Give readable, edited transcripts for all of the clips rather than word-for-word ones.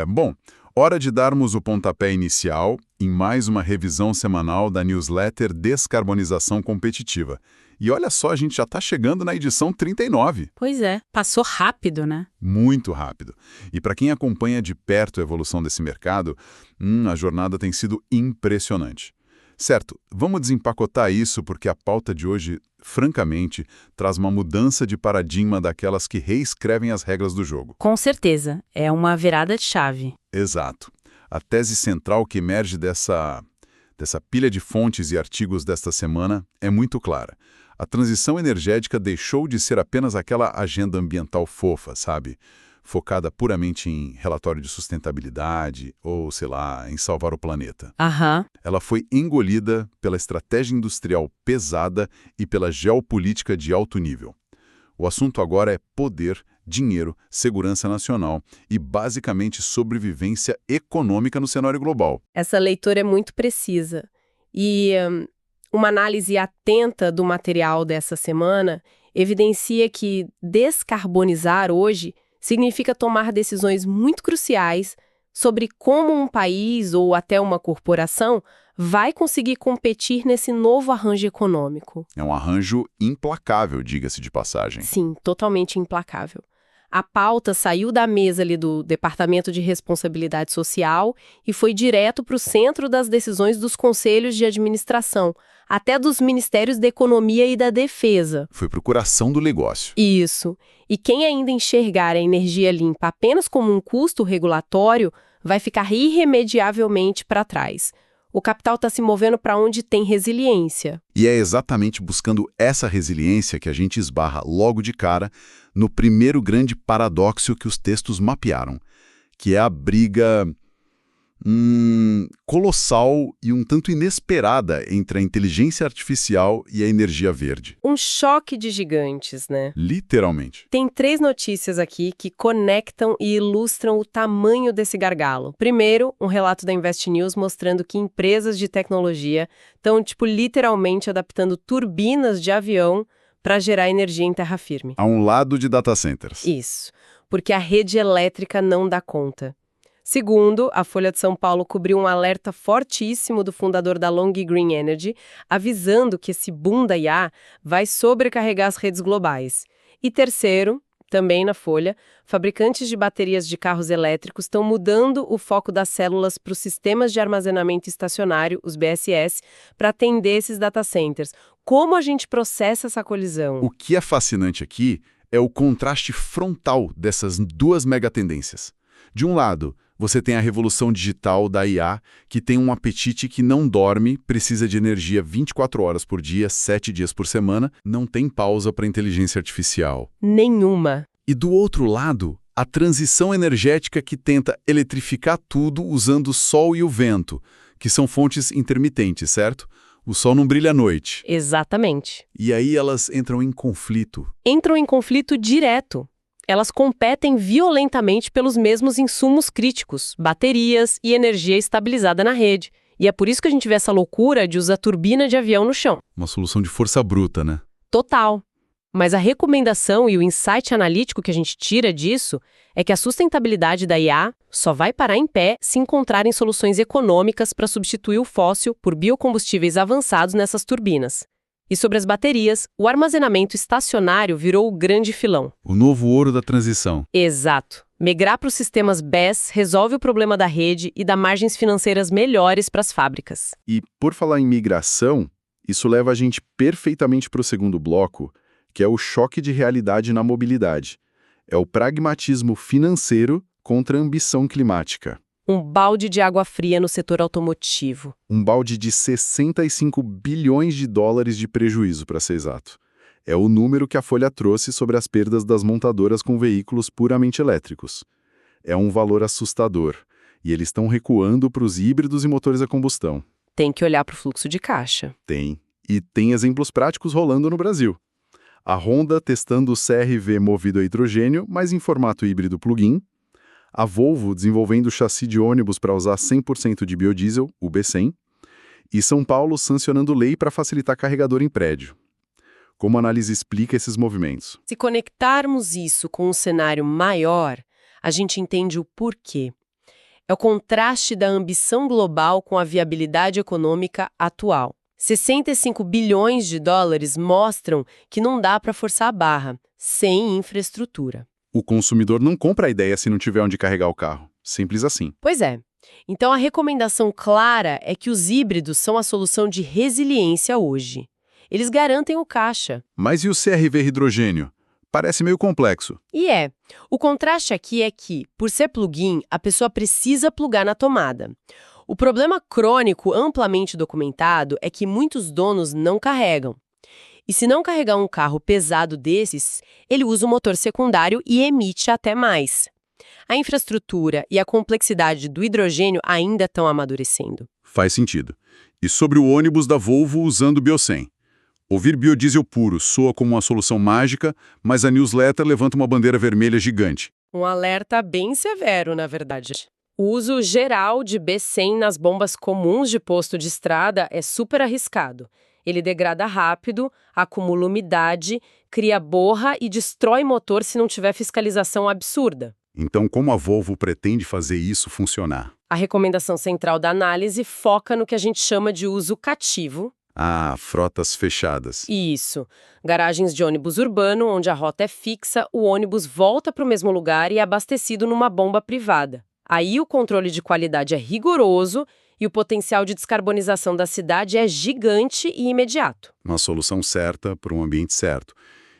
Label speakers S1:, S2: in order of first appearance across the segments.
S1: Bom, hora de darmos o pontapé inicial em mais uma revisão semanal da newsletter Descarbonização Competitiva. E olha só, a gente já está chegando na edição 39.
S2: Pois é, passou rápido, né?
S1: Muito rápido. E para quem acompanha de perto a evolução desse mercado, a jornada tem sido impressionante. Certo, vamos desempacotar isso porque a pauta de hoje, francamente, traz uma mudança de paradigma daquelas que reescrevem as regras do jogo.
S2: Com certeza, é uma virada de chave.
S1: Exato. A tese central que emerge dessa pilha de fontes e artigos desta semana é muito clara. A transição energética deixou de ser apenas aquela agenda ambiental fofa, sabe? Focada puramente em relatório de sustentabilidade ou, sei lá, em salvar o planeta.
S2: Aham.
S1: Ela foi engolida pela estratégia industrial pesada e pela geopolítica de alto nível. O assunto agora é poder, dinheiro, segurança nacional e, basicamente, sobrevivência econômica no cenário global.
S3: Essa leitura é muito precisa. E uma análise atenta do material dessa semana evidencia que descarbonizar hoje significa tomar decisões muito cruciais sobre como um país ou até uma corporação vai conseguir competir nesse novo arranjo econômico.
S1: É um arranjo implacável, diga-se de passagem.
S3: Sim, totalmente implacável. A pauta saiu da mesa ali do Departamento de Responsabilidade Social e foi direto para o centro das decisões dos conselhos de administração, até dos Ministérios da Economia e da Defesa.
S1: Foi para o coração do negócio.
S3: Isso. E quem ainda enxergar a energia limpa apenas como um custo regulatório vai ficar irremediavelmente para trás. O capital está se movendo para onde tem resiliência.
S1: E é exatamente buscando essa resiliência que a gente esbarra logo de cara no primeiro grande paradoxo que os textos mapearam, que é a briga colossal e um tanto inesperada entre a inteligência artificial e a energia verde.
S3: Um choque de gigantes, né?
S1: Literalmente.
S3: Tem 3 notícias aqui que conectam e ilustram o tamanho desse gargalo. Primeiro, um relato da Invest News mostrando que empresas de tecnologia estão, literalmente adaptando turbinas de avião para gerar energia em terra firme.
S1: A um lado de data centers.
S3: Isso, porque a rede elétrica não dá conta. Segundo, a Folha de São Paulo cobriu um alerta fortíssimo do fundador da Long Green Energy, avisando que esse boom da IA vai sobrecarregar as redes globais. E terceiro, também na Folha, fabricantes de baterias de carros elétricos estão mudando o foco das células para os sistemas de armazenamento estacionário, os BSS, para atender esses data centers. Como a gente processa essa colisão?
S1: O que é fascinante aqui é o contraste frontal dessas duas megatendências. De um lado, você tem a revolução digital da IA, que tem um apetite que não dorme, precisa de energia 24 horas por dia, 7 dias por semana, não tem pausa para inteligência artificial.
S3: Nenhuma.
S1: E do outro lado, a transição energética que tenta eletrificar tudo usando o sol e o vento, que são fontes intermitentes, certo? O sol não brilha à noite.
S3: Exatamente.
S1: E aí elas entram em conflito.
S3: Entram em conflito direto. Elas competem violentamente pelos mesmos insumos críticos, baterias e energia estabilizada na rede. E é por isso que a gente vê essa loucura de usar turbina de avião no chão.
S1: Uma solução de força bruta, né?
S3: Total. Mas a recomendação e o insight analítico que a gente tira disso é que a sustentabilidade da IA só vai parar em pé se encontrarem soluções econômicas para substituir o fóssil por biocombustíveis avançados nessas turbinas. E sobre as baterias, o armazenamento estacionário virou o grande filão.
S1: O novo ouro da transição.
S3: Exato. Migrar para os sistemas BESS resolve o problema da rede e dá margens financeiras melhores para as fábricas.
S1: E, por falar em migração, isso leva a gente perfeitamente para o segundo bloco, que é o choque de realidade na mobilidade. É o pragmatismo financeiro contra a ambição climática.
S3: Um balde de água fria no setor automotivo.
S1: Um balde de 65 bilhões de dólares de prejuízo, para ser exato. É o número que a Folha trouxe sobre as perdas das montadoras com veículos puramente elétricos. É um valor assustador. E eles estão recuando para os híbridos e motores a combustão.
S3: Tem que olhar para o fluxo de caixa.
S1: Tem. E tem exemplos práticos rolando no Brasil. A Honda testando o CR-V movido a hidrogênio, mas em formato híbrido plug-in. A Volvo desenvolvendo o chassi de ônibus para usar 100% de biodiesel, o B100. E São Paulo sancionando lei para facilitar carregador em prédio. Como a análise explica esses movimentos?
S3: Se conectarmos isso com um cenário maior, a gente entende o porquê. É o contraste da ambição global com a viabilidade econômica atual. 65 bilhões de dólares mostram que não dá para forçar a barra, sem infraestrutura.
S1: O consumidor não compra a ideia se não tiver onde carregar o carro. Simples assim.
S3: Pois é. Então a recomendação clara é que os híbridos são a solução de resiliência hoje. Eles garantem o caixa.
S1: Mas e o CR-V hidrogênio? Parece meio complexo.
S3: E é. O contraste aqui é que, por ser plug-in, a pessoa precisa plugar na tomada. O problema crônico amplamente documentado é que muitos donos não carregam. E se não carregar um carro pesado desses, ele usa o motor secundário e emite até mais. A infraestrutura e a complexidade do hidrogênio ainda estão amadurecendo.
S1: Faz sentido. E sobre o ônibus da Volvo usando Biocem? Ouvir biodiesel puro soa como uma solução mágica, mas a newsletter levanta uma bandeira vermelha gigante.
S3: Um alerta bem severo, na verdade. O uso geral de B100 nas bombas comuns de posto de estrada é super arriscado. Ele degrada rápido, acumula umidade, cria borra e destrói motor se não tiver fiscalização absurda.
S1: Então, como a Volvo pretende fazer isso funcionar?
S3: A recomendação central da análise foca no que a gente chama de uso cativo.
S1: Ah, frotas fechadas.
S3: Isso. Garagens de ônibus urbano, onde a rota é fixa, o ônibus volta para o mesmo lugar e é abastecido numa bomba privada. Aí o controle de qualidade é rigoroso e o potencial de descarbonização da cidade é gigante e imediato.
S1: Uma solução certa para um ambiente certo.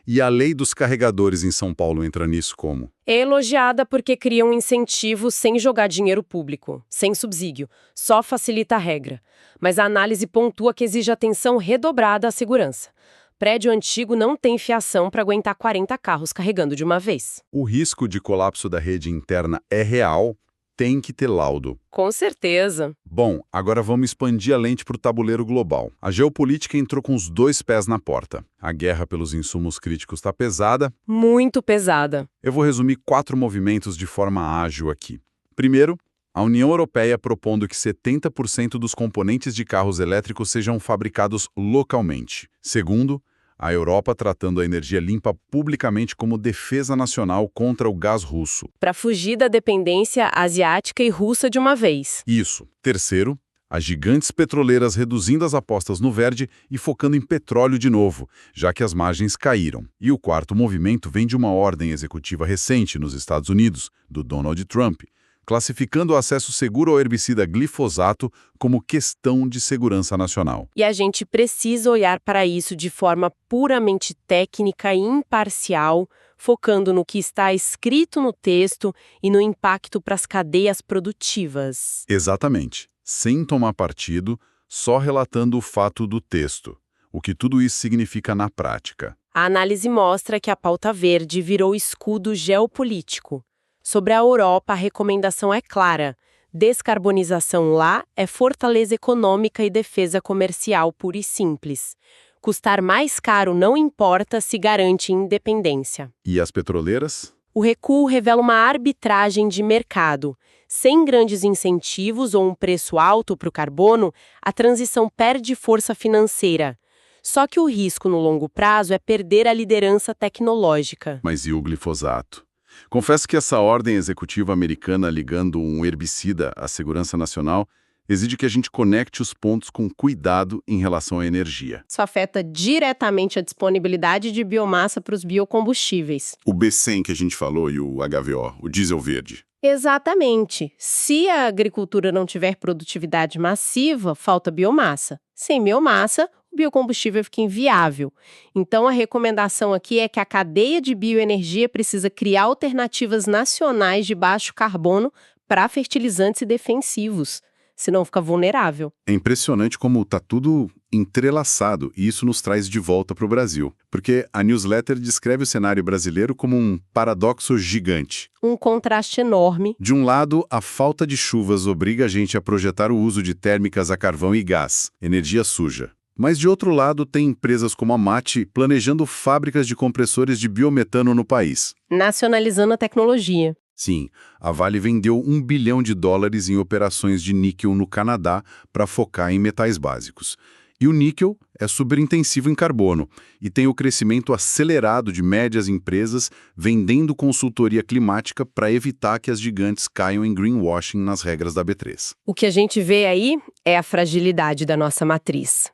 S1: E a lei dos carregadores em São Paulo entra nisso como?
S3: É elogiada porque cria um incentivo sem jogar dinheiro público, sem subsídio, só facilita a regra. Mas a análise pontua que exige atenção redobrada à segurança. Prédio antigo não tem fiação para aguentar 40 carros carregando de uma vez.
S1: O risco de colapso da rede interna é real, tem que ter laudo.
S3: Com certeza.
S1: Bom, agora vamos expandir a lente para o tabuleiro global. A geopolítica entrou com os 2 pés na porta. A guerra pelos insumos críticos está pesada.
S3: Muito pesada.
S1: Eu vou resumir 4 movimentos de forma ágil aqui. Primeiro, a União Europeia propondo que 70% dos componentes de carros elétricos sejam fabricados localmente. Segundo, a Europa tratando a energia limpa publicamente como defesa nacional contra o gás russo.
S3: Para fugir da dependência asiática e russa de uma vez.
S1: Isso. Terceiro, as gigantes petroleiras reduzindo as apostas no verde e focando em petróleo de novo, já que as margens caíram. E o quarto movimento vem de uma ordem executiva recente nos Estados Unidos, do Donald Trump, classificando o acesso seguro ao herbicida glifosato como questão de segurança nacional.
S3: E a gente precisa olhar para isso de forma puramente técnica e imparcial, focando no que está escrito no texto e no impacto para as cadeias produtivas.
S1: Exatamente. Sem tomar partido, só relatando o fato do texto. O que tudo isso significa na prática.
S3: A análise mostra que a pauta verde virou escudo geopolítico. Sobre a Europa, a recomendação é clara. Descarbonização lá é fortaleza econômica e defesa comercial pura e simples. Custar mais caro não importa se garante independência.
S1: E as petroleiras?
S3: O recuo revela uma arbitragem de mercado. Sem grandes incentivos ou um preço alto para o carbono, a transição perde força financeira. Só que o risco no longo prazo é perder a liderança tecnológica.
S1: Mas e o glifosato? Confesso que essa ordem executiva americana ligando um herbicida à segurança nacional exige que a gente conecte os pontos com cuidado em relação à energia.
S3: Isso afeta diretamente a disponibilidade de biomassa para os biocombustíveis.
S1: O B100 que a gente falou e o HVO, o diesel verde.
S3: Exatamente. Se a agricultura não tiver produtividade massiva, falta biomassa. Sem biomassa, o biocombustível fica inviável. Então, a recomendação aqui é que a cadeia de bioenergia precisa criar alternativas nacionais de baixo carbono para fertilizantes e defensivos, senão fica vulnerável.
S1: É impressionante como está tudo entrelaçado e isso nos traz de volta para o Brasil. Porque a newsletter descreve o cenário brasileiro como um paradoxo gigante.
S3: Um contraste enorme.
S1: De um lado, a falta de chuvas obriga a gente a projetar o uso de térmicas a carvão e gás, energia suja. Mas, de outro lado, tem empresas como a MAT planejando fábricas de compressores de biometano no país.
S3: Nacionalizando a tecnologia.
S1: Sim, a Vale vendeu $1 bilhão em operações de níquel no Canadá para focar em metais básicos. E o níquel é superintensivo em carbono e tem o crescimento acelerado de médias empresas vendendo consultoria climática para evitar que as gigantes caiam em greenwashing nas regras da B3.
S3: O que a gente vê aí é a fragilidade da nossa matriz.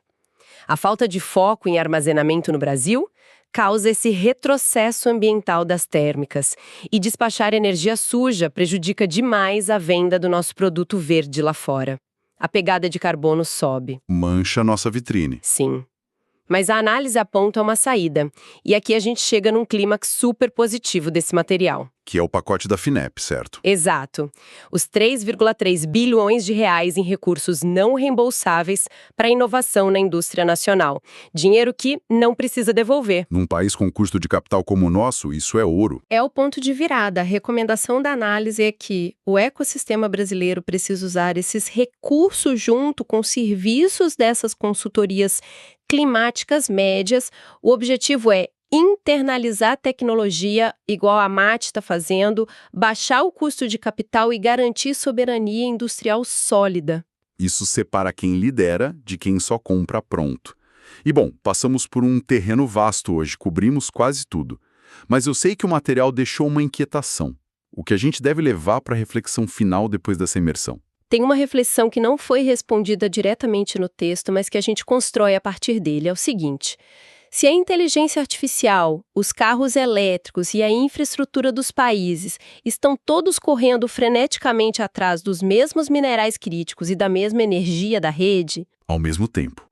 S3: A falta de foco em armazenamento no Brasil causa esse retrocesso ambiental das térmicas, e despachar energia suja prejudica demais a venda do nosso produto verde lá fora. A pegada de carbono sobe.
S1: Mancha nossa vitrine.
S3: Sim. Mas a análise aponta uma saída, e aqui a gente chega num clímax super positivo desse material.
S1: Que é o pacote da FINEP, certo?
S3: Exato. Os 3,3 bilhões de reais em recursos não reembolsáveis para inovação na indústria nacional. Dinheiro que não precisa devolver.
S1: Num país com custo de capital como o nosso, isso é ouro.
S3: É o ponto de virada. A recomendação da análise é que o ecossistema brasileiro precisa usar esses recursos junto com serviços dessas consultorias climáticas médias. O objetivo é internalizar tecnologia, igual a MAT está fazendo, baixar o custo de capital e garantir soberania industrial sólida.
S1: Isso separa quem lidera de quem só compra pronto. E bom, passamos por um terreno vasto hoje, cobrimos quase tudo. Mas eu sei que o material deixou uma inquietação. O que a gente deve levar para a reflexão final depois dessa imersão?
S3: Tem uma reflexão que não foi respondida diretamente no texto, mas que a gente constrói a partir dele. É o seguinte: se a inteligência artificial, os carros elétricos e a infraestrutura dos países estão todos correndo freneticamente atrás dos mesmos minerais críticos e da mesma energia da rede,
S1: Ao mesmo tempo.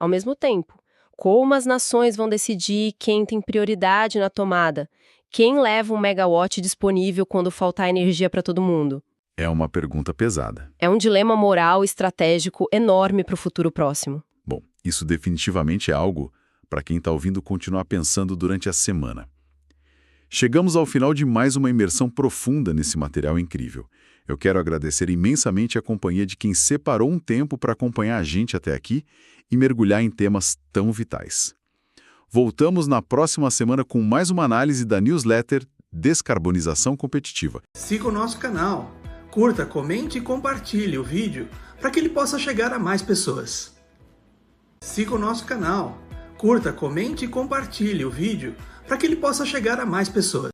S3: como as nações vão decidir quem tem prioridade na tomada? Quem leva um megawatt disponível quando faltar energia para todo mundo?
S1: É uma pergunta pesada.
S3: É um dilema moral e estratégico enorme para o futuro próximo.
S1: Bom, isso definitivamente é algo para quem está ouvindo continuar pensando durante a semana. Chegamos ao final de mais uma imersão profunda nesse material incrível. Eu quero agradecer imensamente a companhia de quem separou um tempo para acompanhar a gente até aqui e mergulhar em temas tão vitais. Voltamos na próxima semana com mais uma análise da newsletter Descarbonização Competitiva.
S4: Siga o nosso canal, curta, comente e compartilhe o vídeo para que ele possa chegar a mais pessoas. Siga o nosso canal, curta, comente e compartilhe o vídeo para que ele possa chegar a mais pessoas.